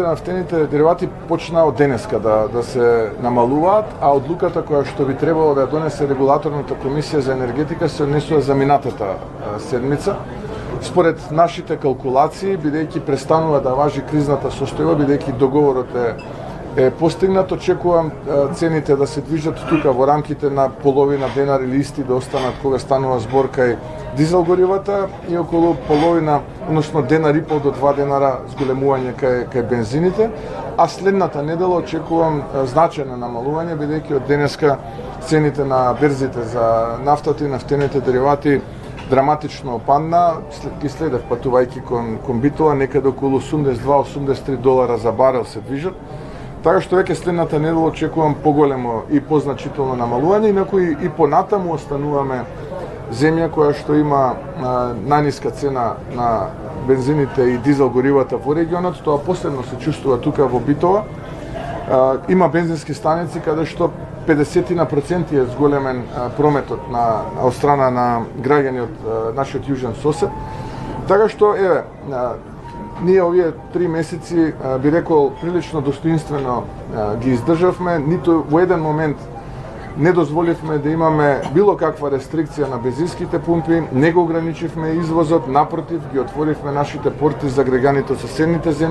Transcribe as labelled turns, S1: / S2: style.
S1: Нафтените деривати почнаа од денеска да се намалуваат, а одлуката која што би требало да ја донесе регулаторната комисија за енергетика се однесува за минатата седмица. Според нашите калкулации, бидејќи престанува да важи кризната состојба, бидејќи договорот е постигнат, очекувам цените да се движат тука во рамките на половина денар или исти да останат кога станува збор кај дизел горивата и околу половина, односно денар и пол до 2 денара зголемување кај бензините, а следната недела очекувам значајно намалување, бидејќи од денеска цените на берзите за нафтата и нафтените деривати драматично опадна, ги следев патувајќи кон Битола, некаде околу 82-83 долара за барел се движат. Така што веќе следната недела очекувам поголемо и позначително намалување, инаку и понатаму остануваме земја која што има најниска цена на бензините и дизел горивата во регионот, тоа последно се чувствува тука во Битола. Има бензински станици каде што 50% е зголемен прометот од страна на граѓани од нашиот јужен сосед. Така што, ние овие 3 месеци, би рекол, прилично достоинствено ги издржавме, ниту во еден момент не дозволивме да имаме било каква рестрикција на бензинските пумпи, не го ограничивме извозот, напротив, ги отворивме нашите порти за граѓаните од соседните земји.